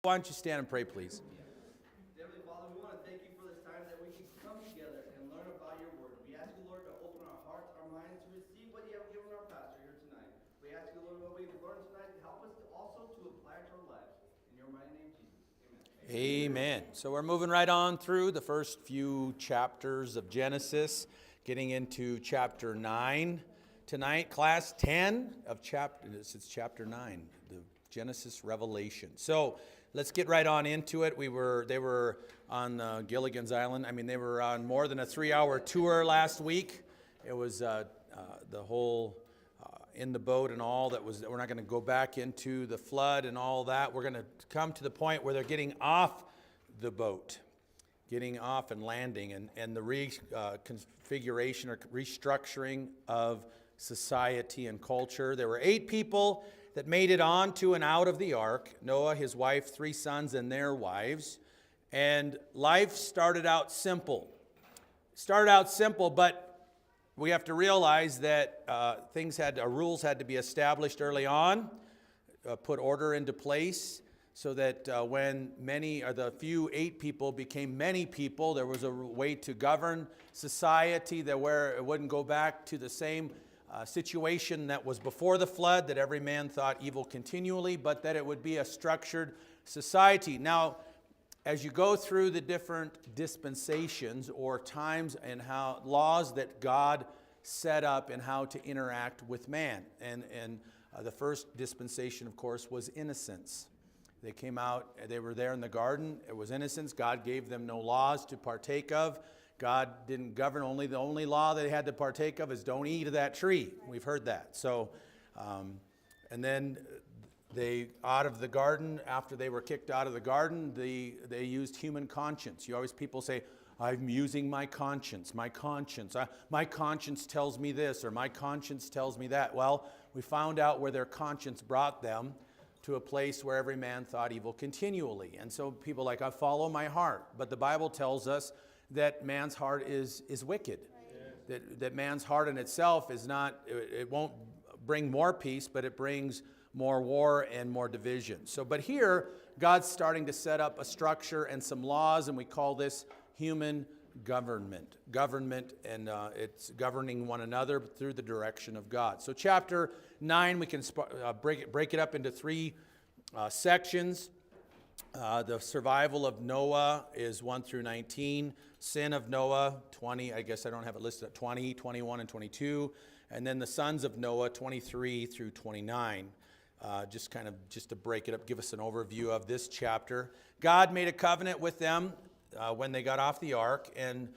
Why don't you stand and pray, please? Heavenly Father, we want to thank you for this time that we can come together and learn about your word. We ask you, Lord, to open our hearts, our minds, to receive what you have given our pastor here tonight. We ask you, Lord, what we've learned tonight to help us also to apply it to our lives. In your mighty name, Jesus. Amen. So we're moving right on through the first few chapters of Genesis, getting into chapter 9 tonight. Class 10 of chapter 9, the Genesis Revelation. So let's get right on into it. They were on Gilligan's Island. They were on more than a 3-hour tour last week. It was the whole in the boat and all that was. We're not going to go back into the flood and all that. We're going to come to the point where they're getting off the boat, getting off and landing, and the reconfiguration or restructuring of society and culture. There were 8 people that made it onto and out of the ark: Noah, his wife, 3 sons, and their wives. And life started out simple. But we have to realize that rules had to be established early on, put order into place, so that when the few 8 people became many people, there was a way to govern society where it wouldn't go back to the same situation that was before the flood, that every man thought evil continually, but that it would be a structured society. Now, as you go through the different dispensations or times and how laws that God set up and how to interact with man, and the first dispensation, of course, was innocence. They came out, they were there in the garden. It was innocence. God gave them no laws to partake of. God didn't govern. The only law they had to partake of is don't eat of that tree. We've heard that. So, and then they out of the garden. After they were kicked out of the garden, they used human conscience. People say, "I'm using my conscience. My conscience. My conscience tells me this, or my conscience tells me that." Well, we found out where their conscience brought them to a place where every man thought evil continually, and so people I follow my heart. But the Bible tells us that man's heart is wicked. Right. That man's heart in itself is not, it won't bring more peace, but it brings more war and more division. But here, God's starting to set up a structure and some laws, and we call this human government, and it's governing one another through the direction of God. So chapter 9, we can break it up into 3 sections. The survival of Noah is 1 through 19. Sin of Noah, 20. I guess I don't have it listed at 20, 21, and 22. And then the sons of Noah, 23 through 29. Just to break it up, give us an overview of this chapter. God made a covenant with them when they got off the ark, and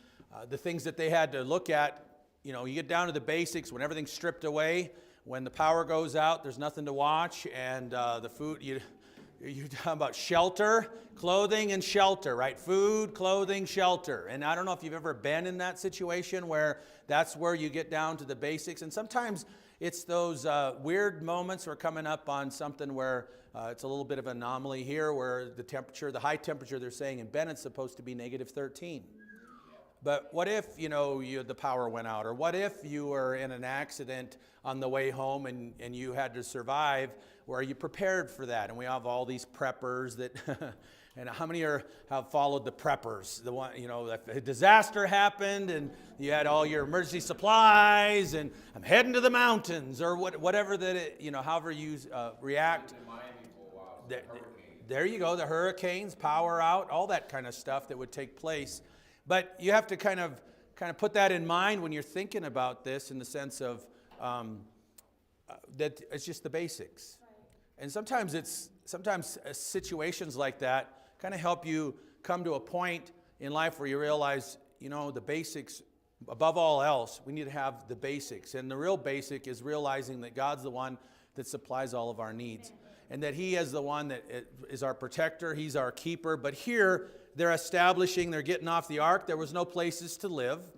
the things that they had to look at. You get down to the basics. When everything's stripped away, when the power goes out, there's nothing to watch, and the food. You're talking about shelter, clothing, and shelter, right? Food, clothing, shelter. And I don't know if you've ever been in that situation where that's where you get down to the basics. And sometimes it's those weird moments we're coming up on something where it's a little bit of an anomaly here, where the high temperature they're saying in Bennett's supposed to be -13. But what if, the power went out? Or what if you were in an accident on the way home and you had to survive? Were you prepared for that? And we have all these preppers that, and how many have followed the preppers? The one, a disaster happened and you had all your emergency supplies and I'm heading to the mountains or whatever however you react. There you go, the hurricanes, power out, all that kind of stuff that would take place. But you have to kind of put that in mind when you're thinking about this, in the sense of that it's just the basics. Right. And sometimes situations like that kind of help you come to a point in life where you realize, the basics, above all else, we need to have the basics. And the real basic is realizing that God's the one that supplies all of our needs. And that He is the one that is our protector, He's our keeper. But here, they're getting off the ark. There was no places to live.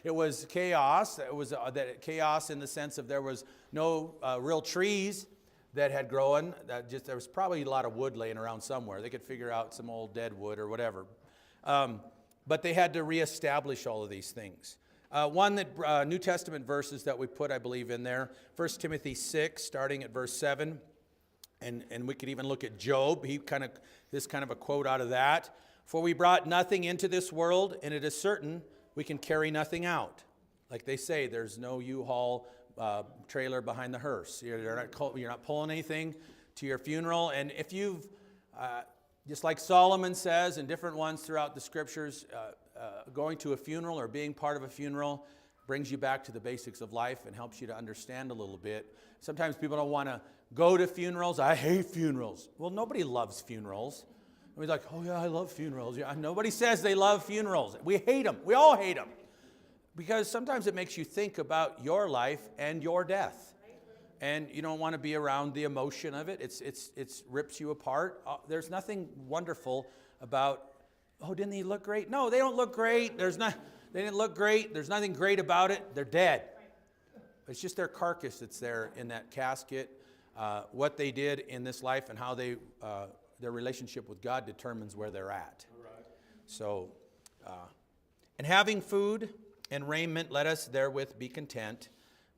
It was chaos. It was chaos in the sense of there was no real trees that had grown. There was probably a lot of wood laying around somewhere. They could figure out some old dead wood or whatever. But they had to reestablish all of these things. New Testament verses that we put, I believe, in there. 1 Timothy 6, starting at verse 7. And we could even look at Job. This kind of a quote out of that. For we brought nothing into this world, and it is certain we can carry nothing out. Like they say, there's no U-Haul trailer behind the hearse. You're not pulling anything to your funeral. And if you've, just like Solomon says and different ones throughout the scriptures, going to a funeral or being part of a funeral brings you back to the basics of life and helps you to understand a little bit. Sometimes people don't want to go to funerals. I hate funerals. Well, nobody loves funerals. We're like, oh yeah, I love funerals. Yeah, nobody says they love funerals. We hate them. We all hate them. Because sometimes it makes you think about your life and your death. And you don't want to be around the emotion of it. It rips you apart. There's nothing wonderful about, oh, didn't he look great? No, they don't look great. They didn't look great. There's nothing great about it. They're dead. It's just their carcass that's there in that casket. What they did in this life and how their relationship with God determines where they're at. Right. So, and having food and raiment, let us therewith be content.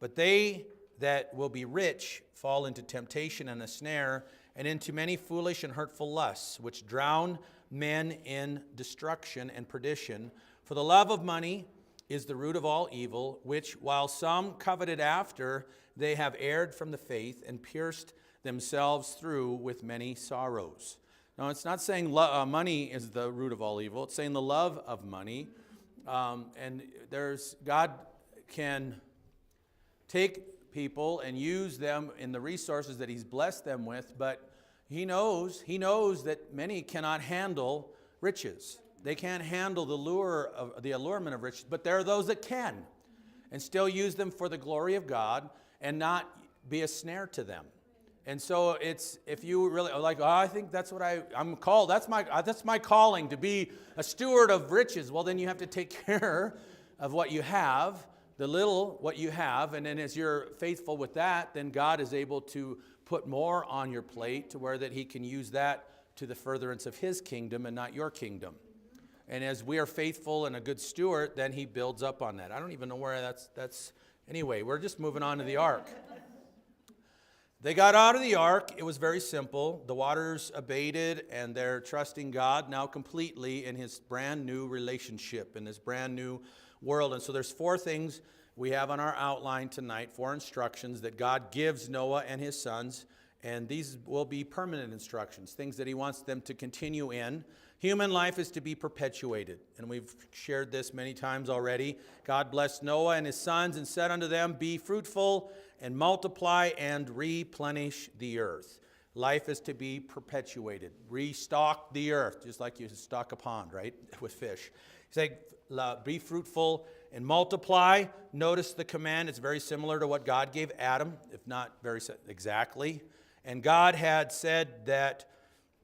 But they that will be rich fall into temptation and a snare, and into many foolish and hurtful lusts, which drown men in destruction and perdition. For the love of money is the root of all evil, which while some coveted after, they have erred from the faith and pierced themselves through with many sorrows. Now, it's not saying money is the root of all evil. It's saying the love of money. And God can take people and use them in the resources that He's blessed them with, but He knows that many cannot handle riches. They can't handle the allurement of riches, but there are those that can and still use them for the glory of God and not be a snare to them. And so it's, if you really are like, oh, I think that's what I'm called. That's my calling, to be a steward of riches. Well, then you have to take care of what you have, what you have, and then as you're faithful with that, then God is able to put more on your plate to where that He can use that to the furtherance of His kingdom and not your kingdom. And as we are faithful and a good steward, then He builds up on that. I don't even know where that's anyway, we're just moving on to the ark. They got out of the ark. It was very simple. The waters abated, and they're trusting God now completely in His brand new relationship, in this brand new world. And so there's 4 things we have on our outline tonight, 4 instructions that God gives Noah and his sons. And these will be permanent instructions, things that He wants them to continue in. Human life is to be perpetuated. And we've shared this many times already. God blessed Noah and his sons and said unto them, be fruitful and multiply and replenish the earth. Life is to be perpetuated. Restock the earth, just like you stock a pond, right, with fish. He's like, be fruitful and multiply. Notice the command. It's very similar to what God gave Adam, if not very exactly. And God had said that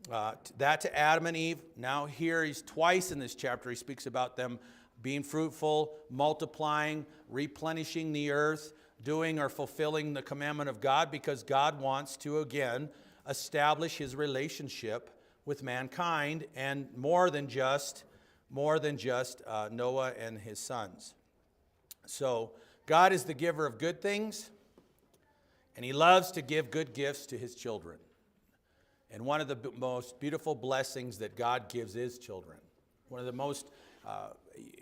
to Adam and Eve. Now here He's twice in this chapter, He speaks about them being fruitful, multiplying, replenishing the earth, doing or fulfilling the commandment of God, because God wants to again establish His relationship with mankind, and more than just Noah and his sons. So God is the giver of good things, and He loves to give good gifts to His children. And one of the most beautiful blessings that God gives is children. One of the most,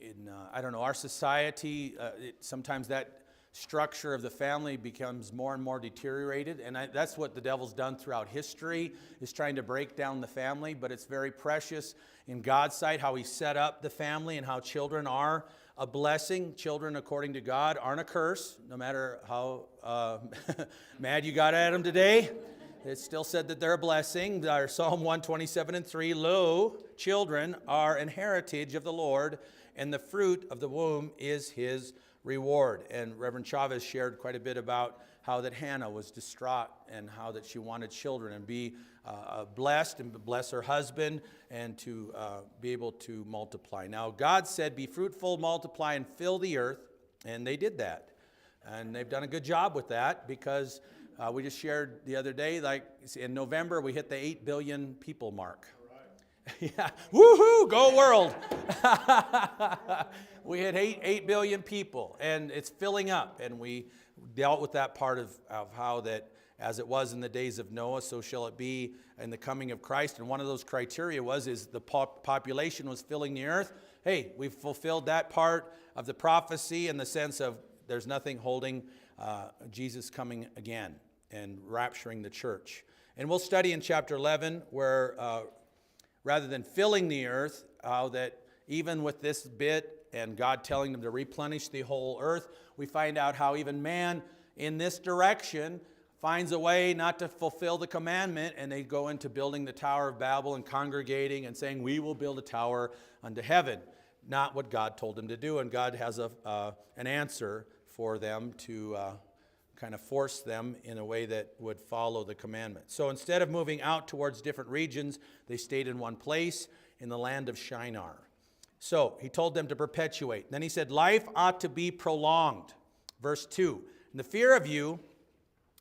in our society, sometimes that structure of the family becomes more and more deteriorated. And that's what the devil's done throughout history, is trying to break down the family. But it's very precious in God's sight how He set up the family and how children are a blessing. Children, according to God, aren't a curse, no matter how mad you got at them today. It still said that they're a blessing. Psalm 127:3, lo, children are an heritage of the Lord, and the fruit of the womb is His reward. And Reverend Chavez shared quite a bit about how that Hannah was distraught and how that she wanted children and be blessed and bless her husband and to be able to multiply. Now, God said, be fruitful, multiply, and fill the earth, and they did that. And they've done a good job with that, because we just shared the other day, like in November, we hit the 8 billion people mark. Right. Yeah, woohoo, go world. We hit 8 billion people, and it's filling up. And we dealt with that part of how that As it was in the days of Noah, so shall it be in the coming of Christ. And one of those criteria is the population was filling the earth. Hey, we've fulfilled that part of the prophecy in the sense of there's nothing holding Jesus coming again and rapturing the church. And we'll study in chapter 11 where rather than filling the earth, how that even with this bit and God telling them to replenish the whole earth, we find out how even man in this direction finds a way not to fulfill the commandment, and they go into building the Tower of Babel and congregating and saying, we will build a tower unto heaven. Not what God told them to do, and God has an answer for them to kind of force them in a way that would follow the commandment. So instead of moving out towards different regions, they stayed in one place in the land of Shinar. So he told them to perpetuate. Then he said, life ought to be prolonged. Verse 2, and the fear of you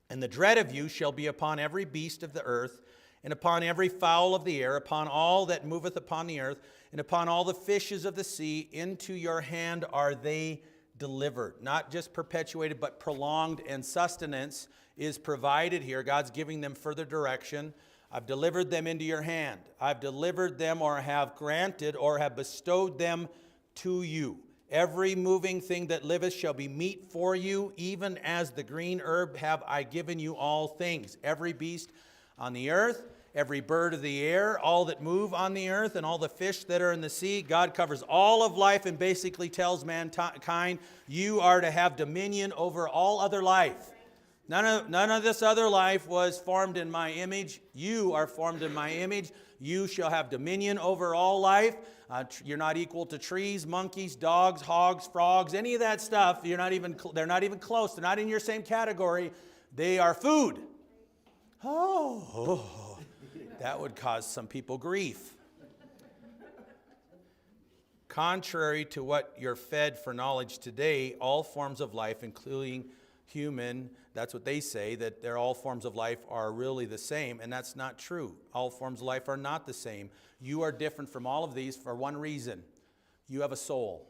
and the dread of you shall be upon every beast of the earth, and upon every fowl of the air, upon all that moveth upon the earth, and upon all the fishes of the sea. Into your hand are they delivered. Not just perpetuated, but prolonged, and sustenance is provided here. God's giving them further direction. I've delivered them into your hand. I've delivered them, or have granted, or have bestowed them to you. Every moving thing that liveth shall be meat for you, even as the green herb have I given you all things. Every beast on the earth, every bird of the air, all that move on the earth, and all the fish that are in the sea. God covers all of life and basically tells mankind, you are to have dominion over all other life. None of this other life was formed in my image. You are formed in my image. You shall have dominion over all life. You're not equal to trees, monkeys, dogs, hogs, frogs, any of that stuff. They're not even close. They're not in your same category. They are food. Oh, that would cause some people grief. Contrary to what you're fed for knowledge today, all forms of life, including human, that's what they say, that all forms of life are really the same, and that's not true. All forms of life are not the same. You are different from all of these for one reason. You have a soul.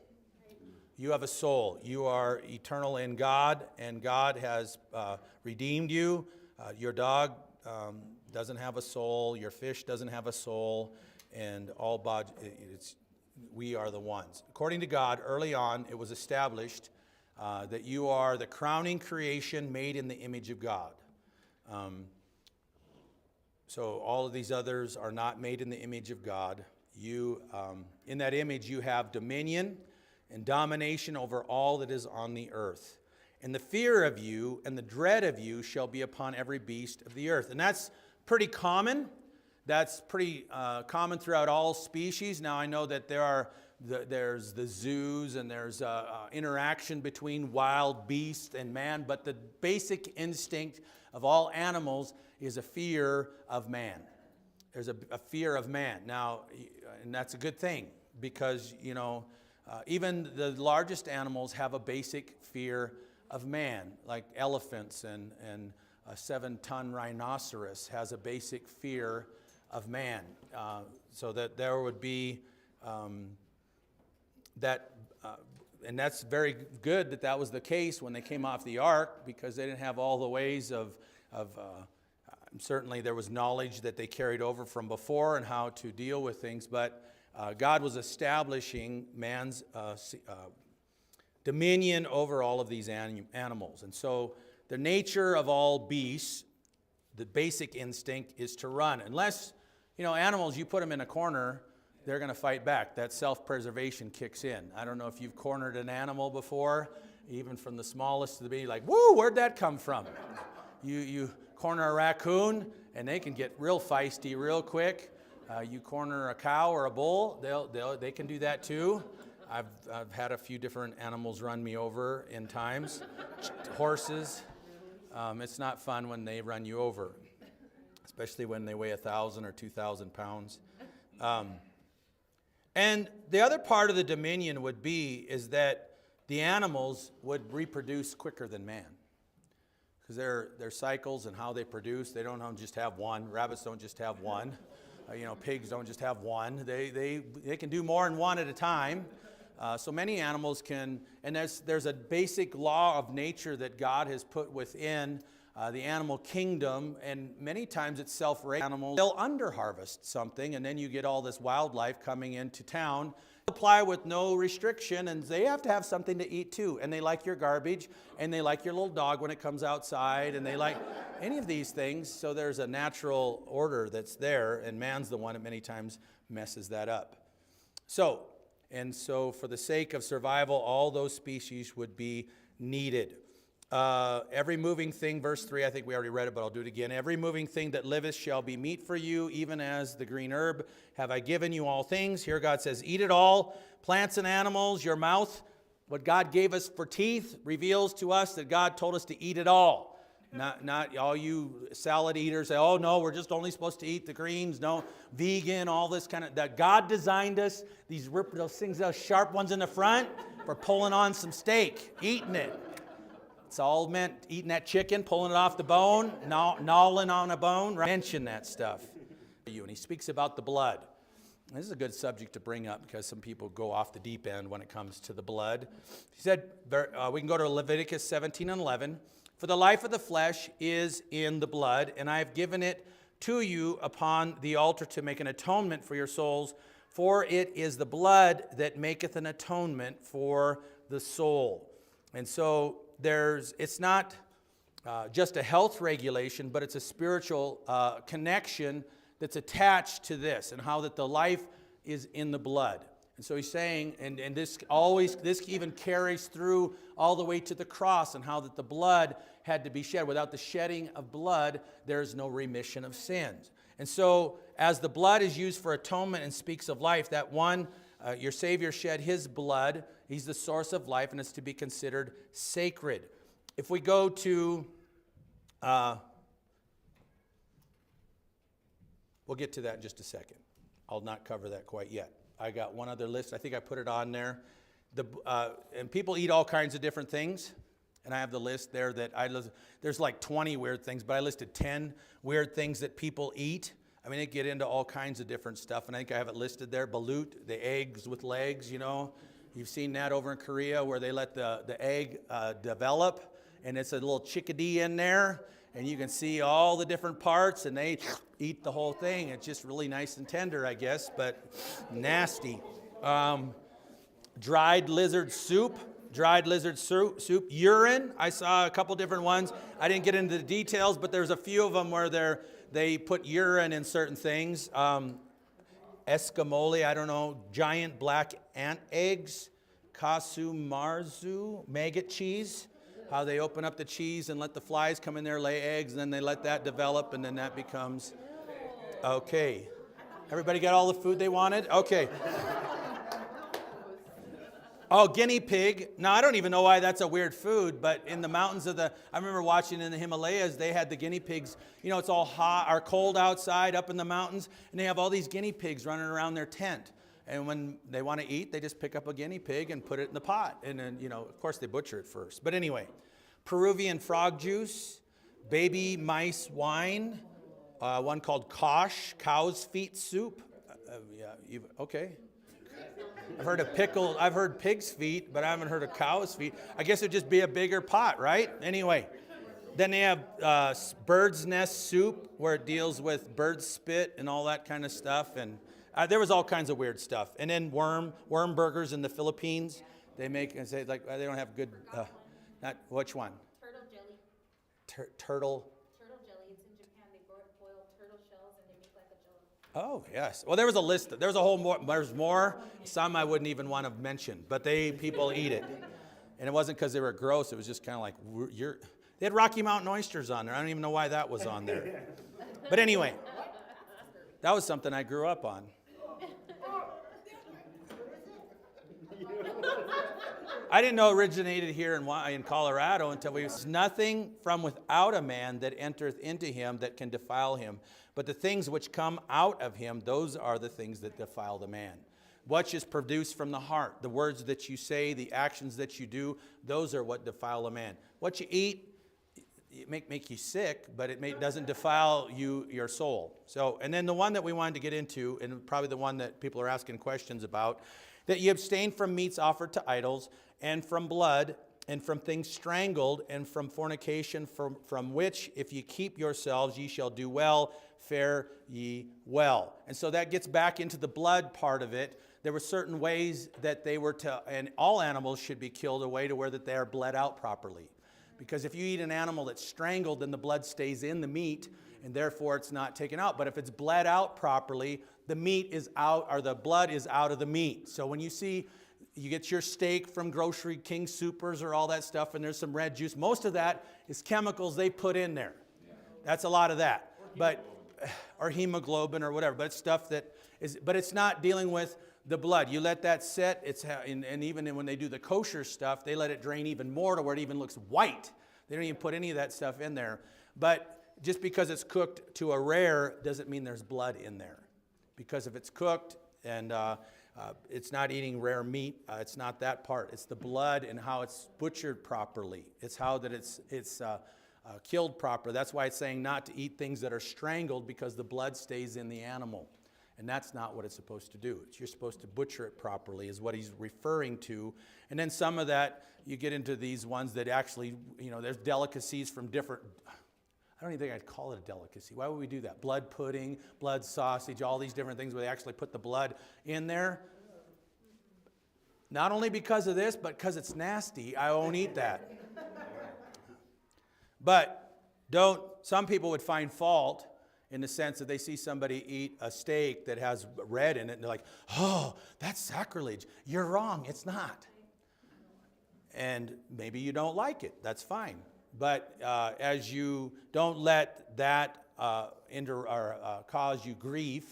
You have a soul. You are eternal in God, and God has redeemed you. Your dog doesn't have a soul. Your fish doesn't have a soul, and we are the ones. According to God, early on, it was established that you are the crowning creation made in the image of God. So all of these others are not made in the image of God. You, in that image, you have dominion and domination over all that is on the earth. And the fear of you and the dread of you shall be upon every beast of the earth. And that's pretty common. That's pretty common throughout all species. Now, I know that there's the zoos and there's interaction between wild beasts and man, but the basic instinct of all animals is a fear of man. There's a fear of man. Now, and that's a good thing because, even the largest animals have a basic fear of man, like elephants and a 7-ton rhinoceros has a basic fear of man. So that there would be that, and that's very good that was the case when they came off the ark, because they didn't have all the ways of certainly there was knowledge that they carried over from before and how to deal with things, but God was establishing man's dominion over all of these animals. And so the nature of all beasts, the basic instinct is to run. Unless, animals, you put them in a corner, they're going to fight back. That self-preservation kicks in. I don't know if you've cornered an animal before, even from the smallest to the big, like, woo, where'd that come from? You corner a raccoon, and they can get real feisty real quick. You corner a cow or a bull, they can do that too. I've had a few different animals run me over in times. Horses, it's not fun when they run you over, especially when they weigh 1,000 or 2,000 pounds. And the other part of the dominion is that the animals would reproduce quicker than man. Because their cycles and how they produce, they don't just have one. Rabbits don't just have one. Pigs don't just have one. They can do more than one at a time. So many animals can, and there's a basic law of nature that God has put within the animal kingdom, and many times it's self-raised animals. They'll under-harvest something, and then you get all this wildlife coming into town. Apply with no restriction, and they have to have something to eat too. And they like your garbage, and they like your little dog when it comes outside, and they like any of these things. So there's a natural order that's there, and man's the one that many times messes that up. So for the sake of survival, all those species would be needed. Every moving thing, verse 3, I think we already read it, but I'll do it again. Every moving thing that liveth shall be meat for you, even as the green herb have I given you all things. Here God says, eat it all, plants and animals, your mouth. What God gave us for teeth reveals to us that God told us to eat it all. Not all you salad eaters say, oh no, we're just only supposed to eat the greens. No, vegan, all this kind of, that God designed us, those things, those sharp ones in the front, for pulling on some steak, eating it. It's all meant eating that chicken, pulling it off the bone, gnawing on a bone. Right? Mention that stuff. And he speaks about the blood. This is a good subject to bring up because some people go off the deep end when it comes to the blood. He said, we can go to Leviticus 17 and 11. For the life of the flesh is in the blood, and I have given it to you upon the altar to make an atonement for your souls. For it is the blood that maketh an atonement for the soul. And so it's not just a health regulation, but it's a spiritual connection that's attached to this, and how that the life is in the blood. And so he's saying, and this even carries through all the way to the cross, and how that the blood had to be shed. Without the shedding of blood, there is no remission of sins. And so as the blood is used for atonement and speaks of life, that one, your Savior shed his blood. He's the source of life, and it's to be considered sacred. If we go to, we'll get to that in just a second. I'll not cover that quite yet. I got one other list. I think I put it on there. And people eat all kinds of different things. And I have the list there that there's like 20 weird things, but I listed 10 weird things that people eat. I mean, they get into all kinds of different stuff, and I think I have it listed there. Balut, the eggs with legs, you know. You've seen that over in Korea where they let the egg develop, and it's a little chickadee in there, and you can see all the different parts, and they eat the whole thing. It's just really nice and tender, I guess, but nasty. Dried lizard soup. Urine, I saw a couple different ones. I didn't get into the details, but there's a few of them where they put urine in certain things. Escamoli, I don't know, giant black ant eggs, kasumarzu, maggot cheese, how they open up the cheese and let the flies come in there, lay eggs, and then they let that develop, and then that becomes, okay. Everybody got all the food they wanted? Okay. Oh, guinea pig. Now, I don't even know why that's a weird food, but in the mountains I remember watching in the Himalayas, they had the guinea pigs. You know, it's all hot or cold outside up in the mountains, and they have all these guinea pigs running around their tent. And when they want to eat, they just pick up a guinea pig and put it in the pot. And then, you know, of course, they butcher it first. But anyway, Peruvian frog juice, baby mice wine, one called kosh, cow's feet soup. Okay. I've heard pig's feet, but I haven't heard of cow's feet. I guess it'd just be a bigger pot, right? Anyway, then they have bird's nest soup, where it deals with bird spit and all that kind of stuff. And there was all kinds of weird stuff. And then worm burgers in the Philippines. They make and say like they don't have good. Not which one? Turtle jelly. Turtle. Turtle jelly. It's in Japan. They boil turtle shells and they make like a jello. Oh, yes. Well, there was a list. There was a whole more. There's more. Some I wouldn't even want to mention, but people eat it. And it wasn't because they were gross. It was just kind of like, they had Rocky Mountain oysters on there. I don't even know why that was on there. But anyway, that was something I grew up on. I didn't know it originated here in Colorado until There's nothing from without a man that entereth into him that can defile him. But the things which come out of him, those are the things that defile the man. What is produced from the heart, the words that you say, the actions that you do, those are what defile a man. What you eat, it make you sick, but it doesn't defile your soul. So, and then the one that we wanted to get into, and probably the one that people are asking questions about, that you abstain from meats offered to idols, and from blood, and from things strangled, and from fornication, from which, if ye keep yourselves, ye shall do well, fare ye well. And so that gets back into the blood part of it. There were certain ways that they were to, and all animals should be killed a way to where that they are bled out properly. Because if you eat an animal that's strangled, then the blood stays in the meat, and therefore it's not taken out. But if it's bled out properly, the meat is out, or the blood is out of the meat. So when you see, you get your steak from Grocery King Supers or all that stuff, and there's some red juice. Most of that is chemicals they put in there. That's a lot of that. Or hemoglobin or whatever. But it's stuff that is, but it's not dealing with the blood. You let that sit, and even when they do the kosher stuff, they let it drain even more to where it even looks white. They don't even put any of that stuff in there. But just because it's cooked to a rare doesn't mean there's blood in there. Because if it's cooked and it's not eating rare meat, it's not that part. It's the blood and how it's butchered properly. It's how that it's killed properly. That's why it's saying not to eat things that are strangled, because the blood stays in the animal. And that's not what it's supposed to do. You're supposed to butcher it properly is what he's referring to. And then some of that, you get into these ones that actually, there's delicacies from different, I don't even think I'd call it a delicacy. Why would we do that? Blood pudding, blood sausage, all these different things where they actually put the blood in there. Not only because of this, but because it's nasty, I won't eat that. But some people would find fault in the sense that they see somebody eat a steak that has red in it, and they're like, oh, that's sacrilege. You're wrong, it's not. And maybe you don't like it, that's fine. But as you don't let that cause you grief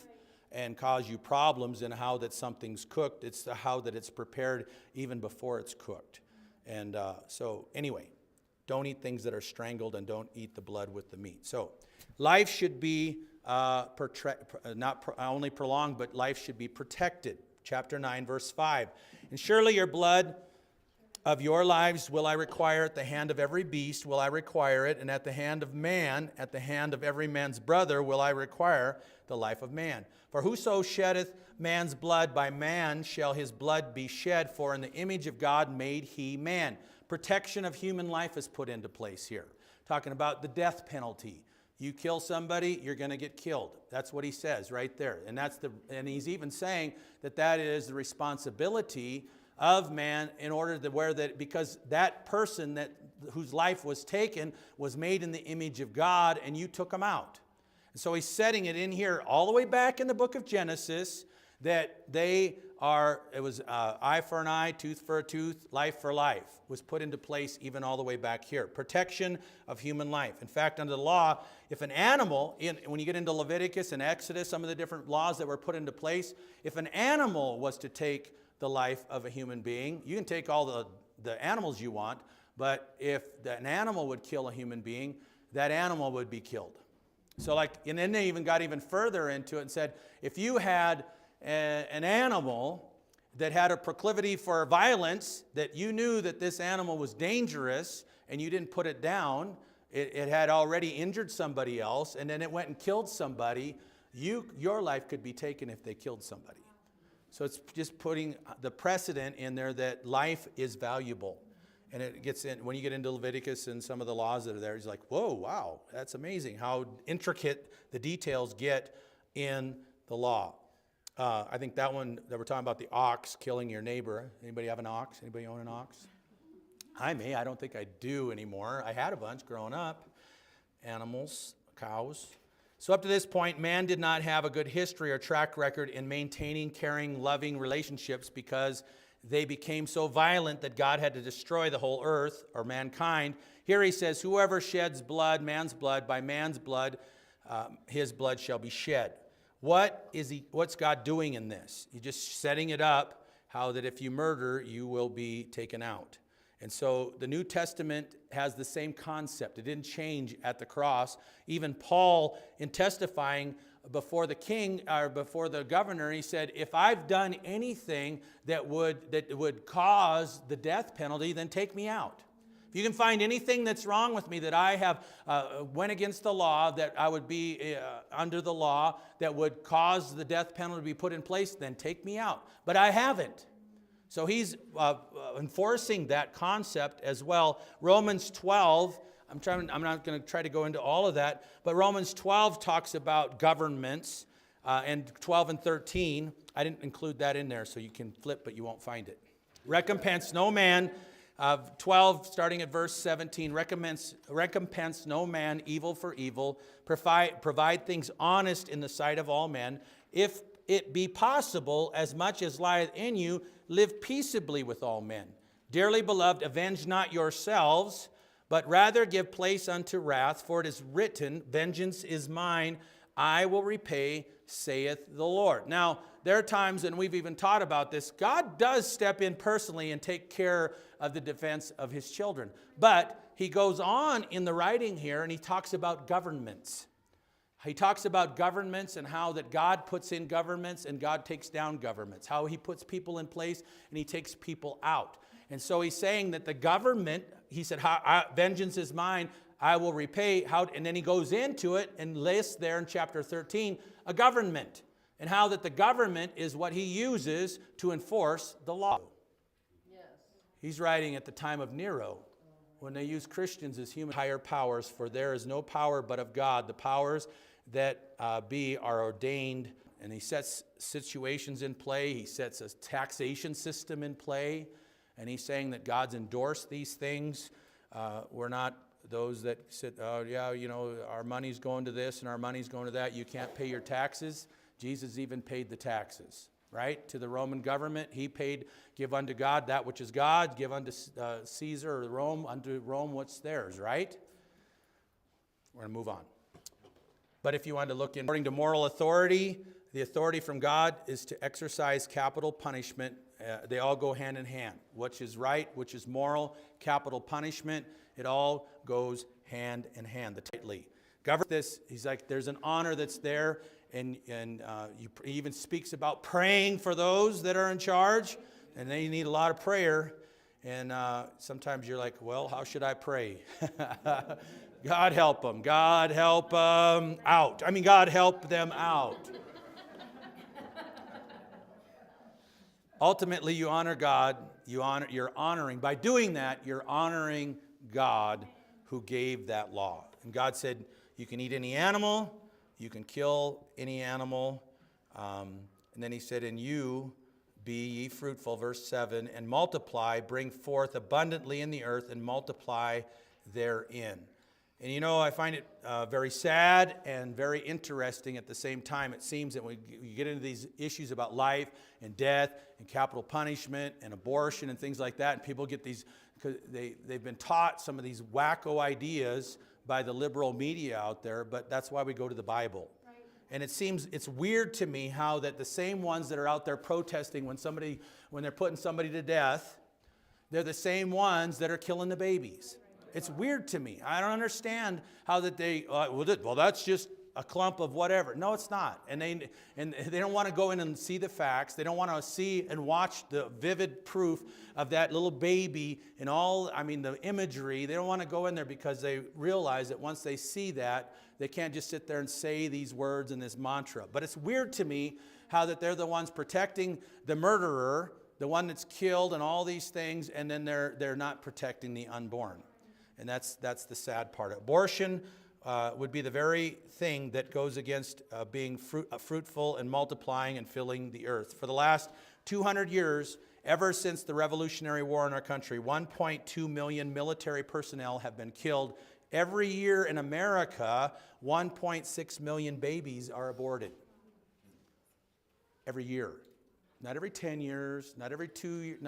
and cause you problems in how that something's cooked, it's how that it's prepared even before it's cooked. And so anyway, don't eat things that are strangled, and don't eat the blood with the meat. So life should be not only prolonged, but life should be protected. Chapter 9, verse 5. And surely your blood of your lives will I require at the hand of every beast will I require it, and at the hand of man, at the hand of every man's brother will I require the life of man. For whoso sheddeth man's blood, by man shall his blood be shed, for in the image of God made he man. Protection of human life is put into place here. Talking about the death penalty. You kill somebody, you're going to get killed. That's what he says right there. And he's even saying that is the responsibility of man in order to where that, because that person whose life was taken was made in the image of God, and you took him out. And so he's setting it in here all the way back in the book of Genesis that it was eye for an eye, tooth for a tooth, life for life was put into place even all the way back here. Protection of human life. In fact, under the law, if an animal, when you get into Leviticus and Exodus, some of the different laws that were put into place, if an animal was to take the life of a human being, you can take all the animals you want, but if an animal would kill a human being, that animal would be killed. So and then they even got even further into it and said, if you had an animal that had a proclivity for violence, that you knew that this animal was dangerous and you didn't put it down, it had already injured somebody else, and then it went and killed somebody, your life could be taken if they killed somebody. So it's just putting the precedent in there that life is valuable. And it gets in, when you get into Leviticus and some of the laws that are there, it's like, whoa, wow, that's amazing how intricate the details get in the law. I think that one that we're talking about, the ox killing your neighbor. Anybody have an ox? Anybody own an ox? I don't think I do anymore. I had a bunch growing up. Animals, cows. So up to this point, man did not have a good history or track record in maintaining, caring, loving relationships, because they became so violent that God had to destroy the whole earth or mankind. Here he says, whoever sheds blood, man's blood, by man's blood, his blood shall be shed. What's God doing in this? He's just setting it up, how that if you murder, you will be taken out. And so the New Testament has the same concept. It didn't change at the cross. Even Paul, in testifying before the king or before the governor, he said, if I've done anything that would cause the death penalty, then take me out. If you can find anything that's wrong with me, that I have went against the law, that I would be under the law, that would cause the death penalty to be put in place, then take me out. But I haven't. So he's enforcing that concept as well. Romans 12, I'm not going to try to go into all of that, but Romans 12 talks about governments, and 12 and 13, I didn't include that in there, so you can flip, but you won't find it. Recompense no man, 12, starting at verse 17, recompense no man evil for evil, provide things honest in the sight of all men. If it be possible, as much as lieth in you, live peaceably with all men. Dearly beloved, avenge not yourselves, but rather give place unto wrath, for it is written, vengeance is mine, I will repay, saith the Lord. Now, there are times, and we've even taught about this, God does step in personally and take care of the defense of his children. But he goes on in the writing here, and he talks about governments. He talks about governments and how that God puts in governments and God takes down governments. How he puts people in place and he takes people out. And so he's saying that the government, he said, vengeance is mine, I will repay. And then he goes into it and lists there in chapter 13 a government. And how that the government is what he uses to enforce the law. Yes. He's writing at the time of Nero, when they use Christians as human higher powers, for there is no power but of God. The powers that are ordained, and he sets situations in play. He sets a taxation system in play, and he's saying that God's endorsed these things. We're not those that sit, oh yeah, you know, our money's going to this and our money's going to that. You can't pay your taxes. Jesus even paid the taxes, right? To the Roman government, he paid, give unto God that which is God, give unto Caesar or Rome, unto Rome what's theirs, right? We're going to move on. But if you want to look in, according to moral authority, the authority from God is to exercise capital punishment. They all go hand in hand. Which is right, which is moral, capital punishment, it all goes hand in hand. Tightly. Govern this, he's like, there's an honor that's there, and he even speaks about praying for those that are in charge, and they need a lot of prayer. And sometimes you're like, well, how should I pray? God help them. God help them out. I mean, God help them out. Ultimately, you honor God. You're honoring. By doing that, you're honoring God who gave that law. And God said, you can eat any animal. You can kill any animal. And then he said, and you be ye fruitful, verse 7, and multiply, bring forth abundantly in the earth, and multiply therein. And you know, I find it very sad and very interesting at the same time. It seems that when you get into these issues about life and death and capital punishment and abortion and things like that, and people get these, because they've been taught some of these wacko ideas by the liberal media out there, but that's why we go to the Bible. Right. And it seems, it's weird to me how that the same ones that are out there protesting when they're putting somebody to death, they're the same ones that are killing the babies. It's weird to me. I don't understand how that they, well, that's just a clump of whatever. No, it's not. And they don't want to go in and see the facts. They don't want to see and watch the vivid proof of that little baby and all, I mean, the imagery. They don't want to go in there because they realize that once they see that, they can't just sit there and say these words and this mantra. But it's weird to me how that they're the ones protecting the murderer, the one that's killed and all these things, and then they're not protecting the unborn. And that's the sad part. Abortion would be the very thing that goes against being fruitful and multiplying and filling the earth. For the last 200 years, ever since the Revolutionary War in our country, 1.2 million military personnel have been killed. Every year in America, 1.6 million babies are aborted. Every year. Not every 10 years, not every 2 years.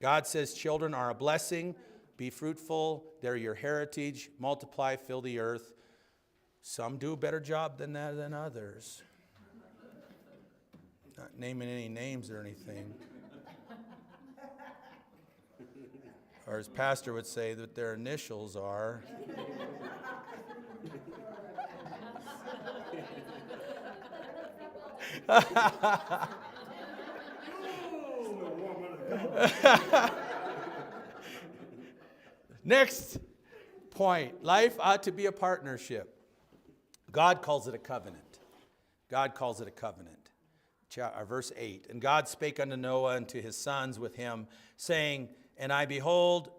God says children are a blessing. Be fruitful. They're your heritage. Multiply, fill the earth. Some do a better job than that than others. Not naming any names or anything. Or as pastor would say, that their initials are. Next point. Life ought to be a partnership. God calls it a covenant. God calls it a covenant. verse 8. And God spake unto Noah and to his sons with him, saying, And I, behold,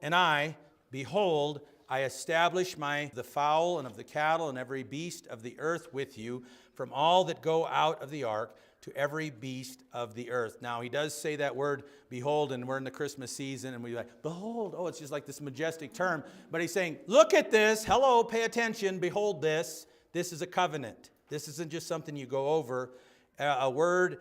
I establish the fowl and of the cattle and every beast of the earth with you, from all that go out of the ark to every beast of the earth. Now, he does say that word, behold, and we're in the Christmas season, and we're like, behold. Oh, it's just like this majestic term. But he's saying, look at this. Hello, pay attention. Behold this. This is a covenant. This isn't just something you go over. A word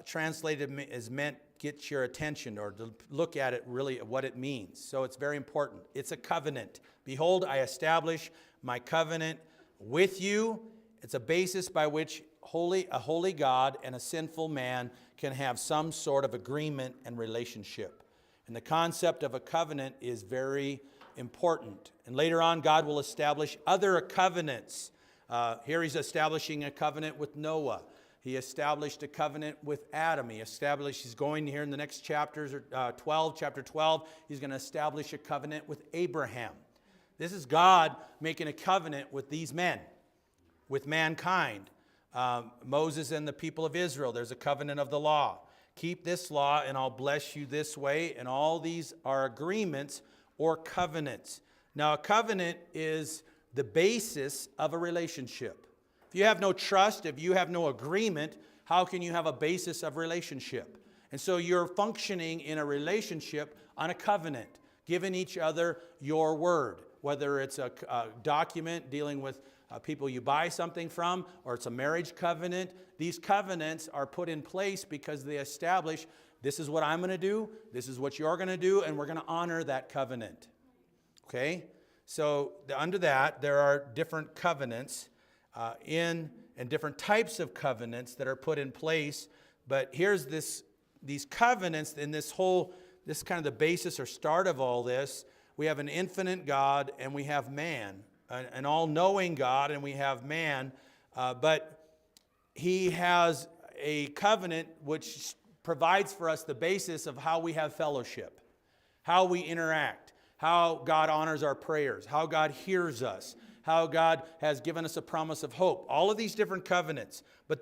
translated is meant get your attention or to look at it really what it means. So it's very important. It's a covenant. Behold, I establish my covenant with you. It's a basis by which a holy God and a sinful man can have some sort of agreement and relationship. And the concept of a covenant is very important. And later on, God will establish other covenants. Here he's establishing a covenant with Noah. He established a covenant with Adam. He's going here in the next chapters, chapter 12, he's going to establish a covenant with Abraham. This is God making a covenant with these men, with mankind. Moses and the people of Israel, there's a covenant of the law. Keep this law and I'll bless you this way. And all these are agreements or covenants. Now, a covenant is the basis of a relationship. If you have no trust, if you have no agreement, how can you have a basis of relationship? And so you're functioning in a relationship on a covenant, giving each other your word, whether it's a document dealing with people you buy something from, or it's a marriage covenant. These covenants are put in place because they establish this is what I'm going to do, this is what you're going to do, and we're going to honor that covenant. Okay? So under that, there are different covenants and different types of covenants that are put in place. But here's these covenants in this kind of the basis or start of all this. We have an infinite God and we have man. An all-knowing God, and we have man, but he has a covenant which provides for us the basis of how we have fellowship, how we interact, how God honors our prayers, how God hears us, how God has given us a promise of hope. All of these different covenants, but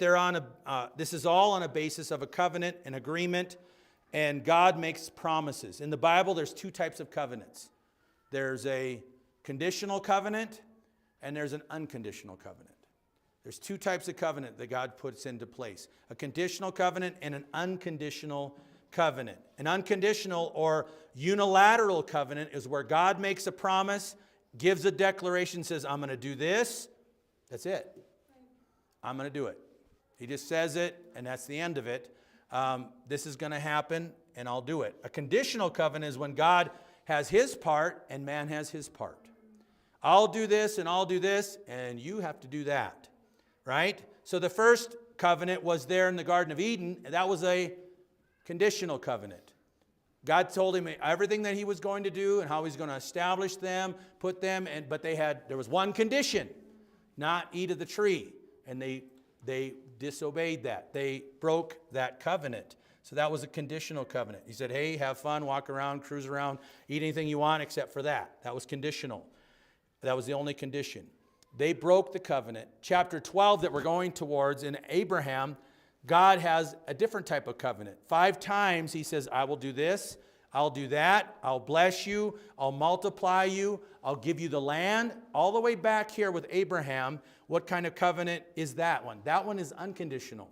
this is all on a basis of a covenant, an agreement, and God makes promises. In the Bible, there's two types of covenants. There's a conditional covenant, and there's an unconditional covenant. There's two types of covenant that God puts into place. A conditional covenant and an unconditional covenant. An unconditional or unilateral covenant is where God makes a promise, gives a declaration, says, I'm going to do this. That's it. I'm going to do it. He just says it, and that's the end of it. This is going to happen, and I'll do it. A conditional covenant is when God has his part and man has his part. I'll do this and I'll do this, and you have to do that, right? So the first covenant was there in the Garden of Eden, and that was a conditional covenant. God told him everything that he was going to do and how he's going to establish them, put them, but there was one condition, not eat of the tree, and they disobeyed that. They broke that covenant. So that was a conditional covenant. He said, hey, have fun, walk around, cruise around, eat anything you want except for that. That was conditional. That was the only condition. They broke the covenant. Chapter 12 that we're going towards in Abraham, God has a different type of covenant. 5 times he says, I will do this, I'll do that, I'll bless you, I'll multiply you, I'll give you the land. All the way back here with Abraham, what kind of covenant is that one? That one is unconditional.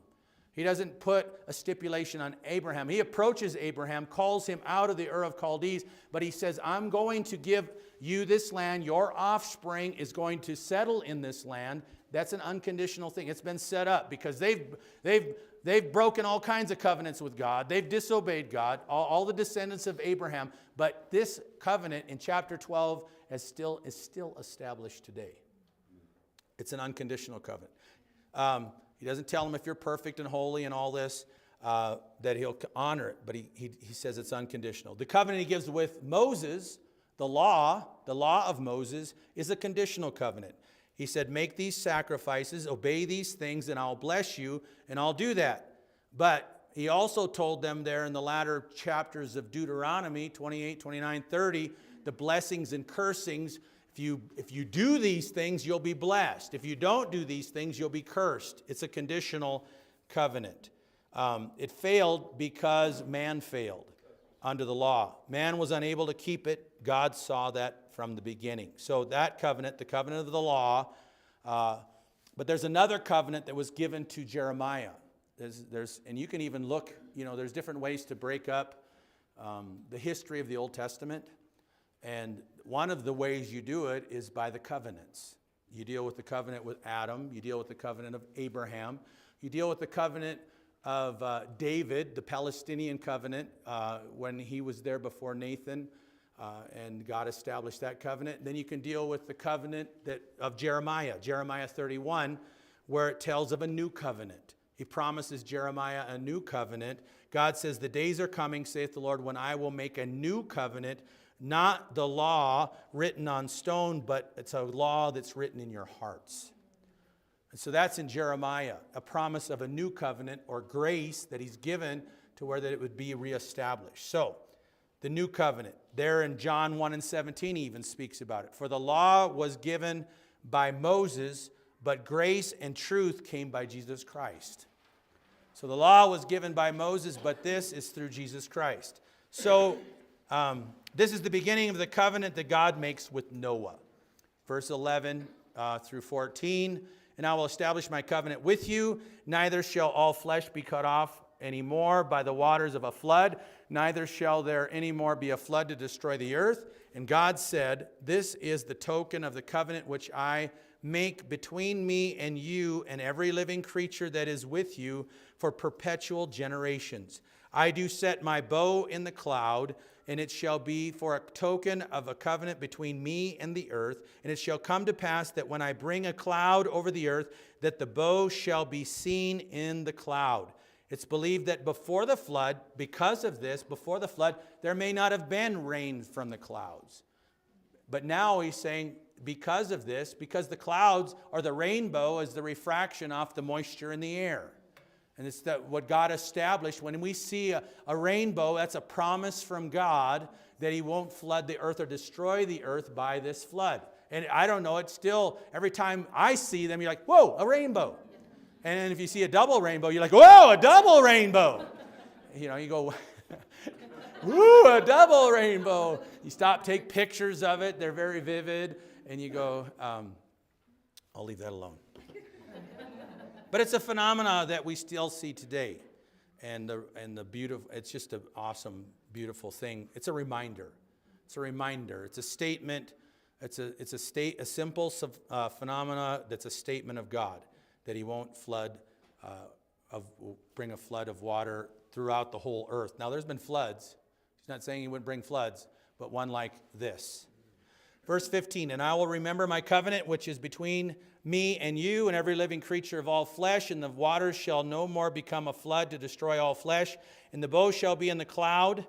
He doesn't put a stipulation on Abraham. He approaches Abraham, calls him out of the Ur of Chaldees, but he says, I'm going to give you this land. Your offspring is going to settle in this land. That's an unconditional thing. It's been set up because they've broken all kinds of covenants with God. They've disobeyed God, all the descendants of Abraham. But this covenant in chapter 12 is still established today. It's an unconditional covenant. He doesn't tell them if you're perfect and holy and all this, that he'll honor it, but he says it's unconditional. The covenant he gives with Moses, the law of Moses, is a conditional covenant. He said, make these sacrifices, obey these things, and I'll bless you, and I'll do that. But he also told them there in the latter chapters of Deuteronomy, 28, 29, 30, the blessings and cursings. If you do these things, you'll be blessed. If you don't do these things, you'll be cursed. It's a conditional covenant. It failed because man failed under the law. Man was unable to keep it. God saw that from the beginning. So that covenant, the covenant of the law, but there's another covenant that was given to Jeremiah. And you can even look, there's different ways to break up the history of the Old Testament. And one of the ways you do it is by the covenants. You deal with the covenant with Adam. You deal with the covenant of Abraham. You deal with the covenant of David, the Palestinian covenant, when he was there before Nathan, and God established that covenant. Then you can deal with the covenant of Jeremiah 31, where it tells of a new covenant. He promises Jeremiah a new covenant. God says, the days are coming, saith the Lord, when I will make a new covenant, not the law written on stone, but it's a law that's written in your hearts. And so that's in Jeremiah, a promise of a new covenant or grace that he's given to where that it would be reestablished. So the new covenant, there in John 1:17 he even speaks about it. For the law was given by Moses, but grace and truth came by Jesus Christ. So the law was given by Moses, but this is through Jesus Christ. So this is the beginning of the covenant that God makes with Noah. Verse 11 through 14. And I will establish my covenant with you. Neither shall all flesh be cut off any more by the waters of a flood. Neither shall there any more be a flood to destroy the earth. And God said, this is the token of the covenant which I make between me and you and every living creature that is with you for perpetual generations. I do set my bow in the cloud, and it shall be for a token of a covenant between me and the earth. And it shall come to pass that when I bring a cloud over the earth, that the bow shall be seen in the cloud. It's believed that before the flood, because of this, before the flood, there may not have been rain from the clouds. But now he's saying, because of this, because the clouds or the rainbow is the refraction off the moisture in the air. And it's what God established. When we see a rainbow, that's a promise from God that he won't flood the earth or destroy the earth by this flood. And I don't know, it's still, every time I see them, you're like, whoa, a rainbow. And then if you see a double rainbow, you're like, whoa, a double rainbow. You go, woo, a double rainbow. You stop, take pictures of it. They're very vivid. And you go, I'll leave that alone. But it's a phenomena that we still see today. And the beautiful, it's just an awesome, beautiful thing. It's a reminder. It's a reminder. It's a statement. It's a simple phenomena that's a statement of God, that he won't bring a flood of water throughout the whole earth. Now, there's been floods. He's not saying he wouldn't bring floods, but one like this. Verse 15, and I will remember my covenant, which is between me and you and every living creature of all flesh, and the waters shall no more become a flood to destroy all flesh, and the bow shall be in the cloud.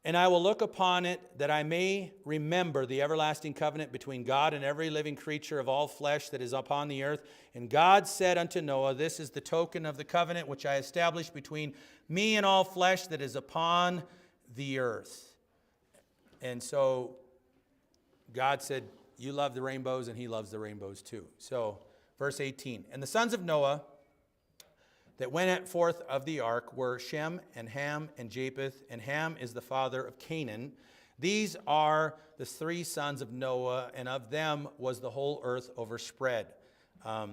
And I will look upon it that I may remember the everlasting covenant between God and every living creature of all flesh that is upon the earth. And God said unto Noah, this is the token of the covenant which I established between me and all flesh that is upon the earth. And so God said, you love the rainbows, and he loves the rainbows too. So, verse 18. And the sons of Noah that went forth of the ark were Shem and Ham and Japheth, and Ham is the father of Canaan. These are the three sons of Noah, and of them was the whole earth overspread. Of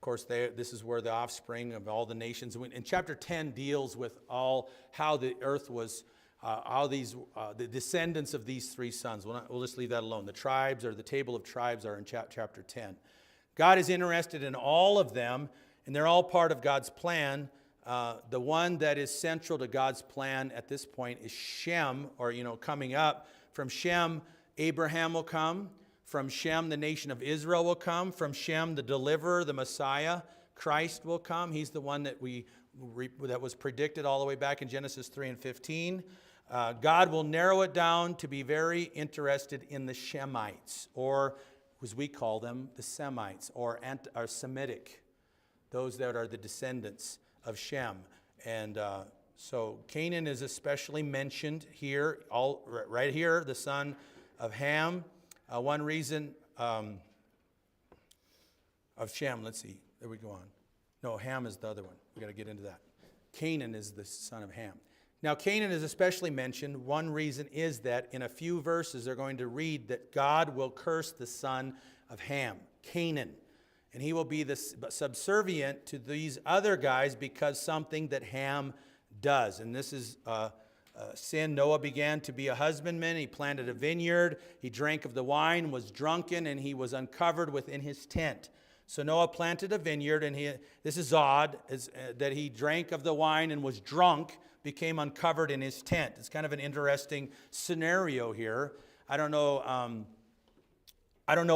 course, this is where the offspring of all the nations. And chapter 10 deals with how the earth was, the descendants of these three sons. We'll just leave that alone. The tribes, or the table of tribes, are in chapter 10. God is interested in all of them, and they're all part of God's plan. The one that is central to God's plan at this point is Shem, or, coming up. From Shem, Abraham will come. From Shem, the nation of Israel will come. From Shem, the deliverer, the Messiah, Christ will come. He's the one that that was predicted all the way back in Genesis 3 and 15. God will narrow it down to be very interested in the Shemites, or as we call them, the Semites, or Semitic, those that are the descendants of Shem. And so Canaan is especially mentioned here, right here, the son of Ham. One reason of Shem, let's see, there we go on. No, Ham is the other one. We've got to get into that. Canaan is the son of Ham. Now, Canaan is especially mentioned. One reason is that in a few verses they're going to read that God will curse the son of Ham, Canaan. And he will be subservient to these other guys because something that Ham does. And this is sin. Noah began to be a husbandman. He planted a vineyard. He drank of the wine, was drunken, and he was uncovered within his tent. So Noah planted a vineyard, and this is odd, that he drank of the wine and was drunk, became uncovered in his tent. It's kind of an interesting scenario here. I don't know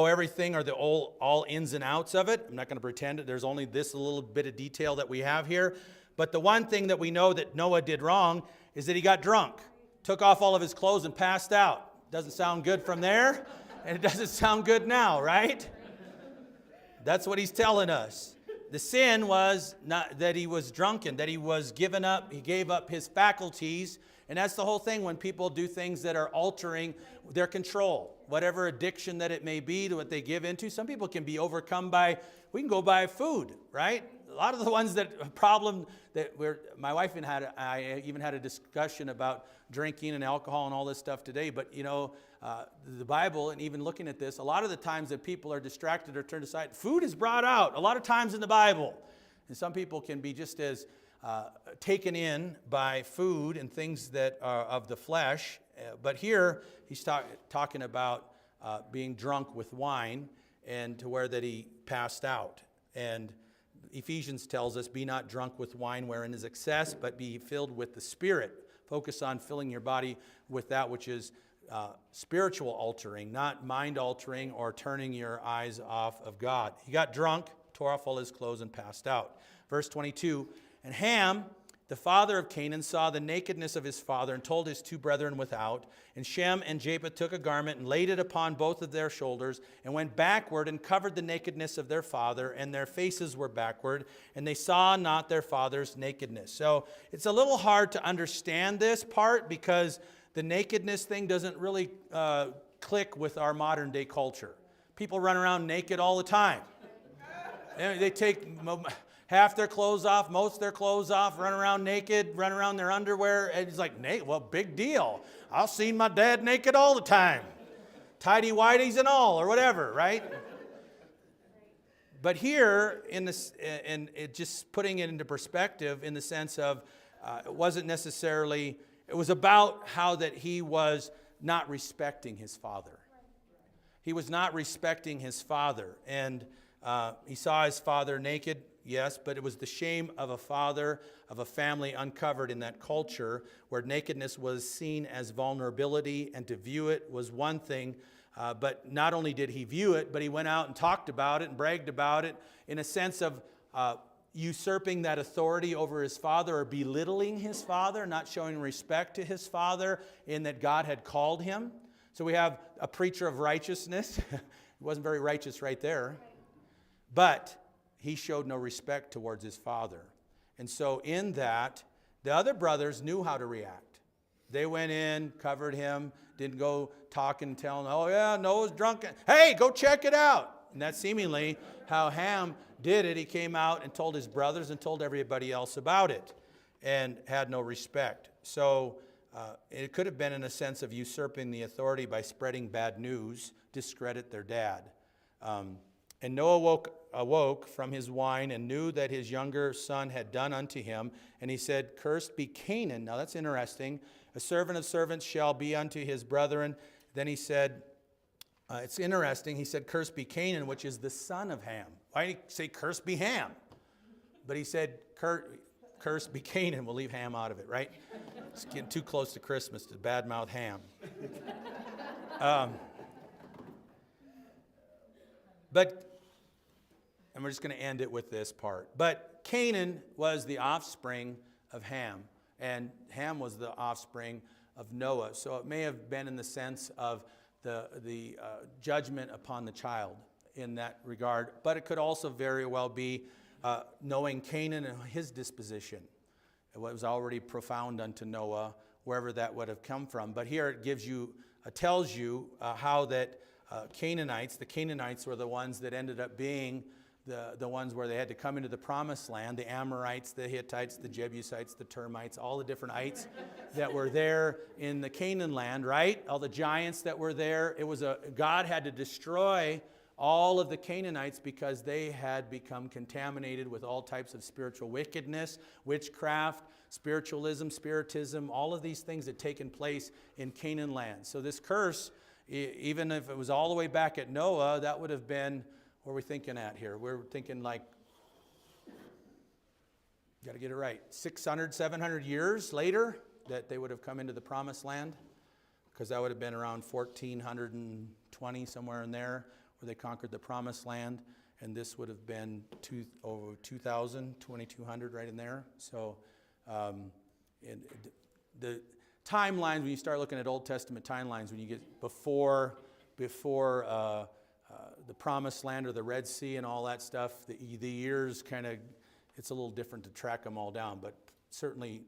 everything or the all ins and outs of it. I'm not going to pretend that there's only this little bit of detail that we have here. But the one thing that we know that Noah did wrong is that he got drunk, took off all of his clothes and passed out. Doesn't sound good from there, and it doesn't sound good now, right? That's what he's telling us. The sin was not that he was drunken, that he was given up, he gave up his faculties. And that's the whole thing when people do things that are altering their control. Whatever addiction that it may be to what they give into. Some people can be overcome by, we can go buy food, right? A lot of the ones that problem that my wife and I even had a discussion about drinking and alcohol and all this stuff today. But the Bible, and even looking at this, a lot of the times that people are distracted or turned aside, food is brought out a lot of times in the Bible. And some people can be just as taken in by food and things that are of the flesh. But here he's talking about being drunk with wine, and to where that he passed out. And Ephesians tells us, be not drunk with wine wherein is excess, but be filled with the Spirit. Focus on filling your body with that which is spiritual altering, not mind altering or turning your eyes off of God. He got drunk, tore off all his clothes, and passed out. Verse 22, and Ham, the father of Canaan, saw the nakedness of his father and told his two brethren without. And Shem and Japheth took a garment and laid it upon both of their shoulders and went backward and covered the nakedness of their father, and their faces were backward, and they saw not their father's nakedness. So it's a little hard to understand this part because the nakedness thing doesn't really click with our modern day culture. People run around naked all the time. They take half their clothes off, most of their clothes off, run around naked, run around their underwear. And it's like, well, big deal. I've seen my dad naked all the time. Tidy-whities and all, or whatever, right? But here, in it just putting it into perspective in the sense of it wasn't necessarily, it was about how that he was not respecting his father. He was not respecting his father. And he saw his father naked, yes, but it was the shame of a father, of a family uncovered in that culture where nakedness was seen as vulnerability, and to view it was one thing. But not only did he view it, but he went out and talked about it and bragged about it in a sense of usurping that authority over his father or belittling his father, not showing respect to his father in that God had called him. So we have a preacher of righteousness. He wasn't very righteous right there. But he showed no respect towards his father. And so in that, the other brothers knew how to react. They went in, covered him, didn't go talk and tell him, oh yeah, Noah's drunk. Hey, go check it out. And that's seemingly how Ham did it. He came out and told his brothers and told everybody else about it and had no respect. So it could have been in a sense of usurping the authority by spreading bad news, discredit their dad. And Noah awoke from his wine and knew that his younger son had done unto him. And he said, cursed be Canaan. Now that's interesting. A servant of servants shall be unto his brethren. Then he said, it's interesting. He said, cursed be Canaan, which is the son of Ham. Why did he say cursed be Ham? But he said, cursed be Canaan. We'll leave Ham out of it, right? It's getting too close to Christmas to badmouth Ham. And we're just going to end it with this part. But Canaan was the offspring of Ham, and Ham was the offspring of Noah. So it may have been in the sense of the judgment upon the child in that regard. But it could also very well be knowing Canaan and his disposition. It was already profound unto Noah, wherever that would have come from. But here it gives you, tells you how that the Canaanites were the ones that ended up being the ones where they had to come into the promised land, the Amorites, the Hittites, the Jebusites, the termites, all the different ites that were there in the Canaan land, right? All the giants that were there. God had to destroy all of the Canaanites because they had become contaminated with all types of spiritual wickedness, witchcraft, spiritualism, spiritism, all of these things had taken place in Canaan land. So this curse, even if it was all the way back at Noah, that would have been, what are we thinking at here? We're thinking like, got to get it right, 600, 700 years later that they would have come into the promised land, because that would have been around 1420, somewhere in there, where they conquered the promised land, and this would have been 2000, 2200, right in there. So the timelines, when you start looking at Old Testament timelines, when you get before the promised land or the Red Sea and all that stuff, the years kind of, it's a little different to track them all down, but certainly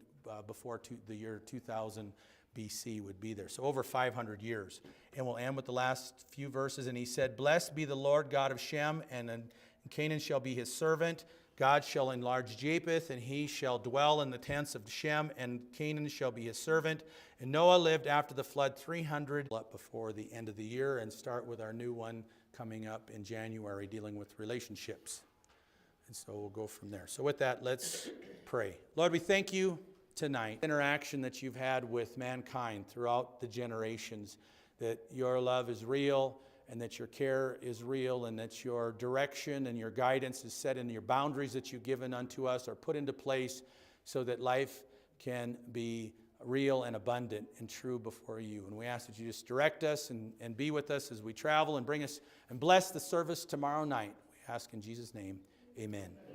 before the year 2000 BC would be there. So over 500 years. And we'll end with the last few verses. And he said, "Blessed be the Lord God of Shem, and Canaan shall be his servant. God shall enlarge Japheth, and he shall dwell in the tents of Shem, and Canaan shall be his servant. And Noah lived after the flood 300 up before the end of the year," and start with our new one coming up in January, dealing with relationships. And so we'll go from there. So with that, let's pray. Lord, we thank you tonight, interaction that you've had with mankind throughout the generations, that your love is real, and that your care is real, and that your direction and your guidance is set in your boundaries that you've given unto us are put into place so that life can be real and abundant and true before you. And we ask that you just direct us and be with us as we travel, and bring us and bless the service tomorrow night. We ask in Jesus' name, amen.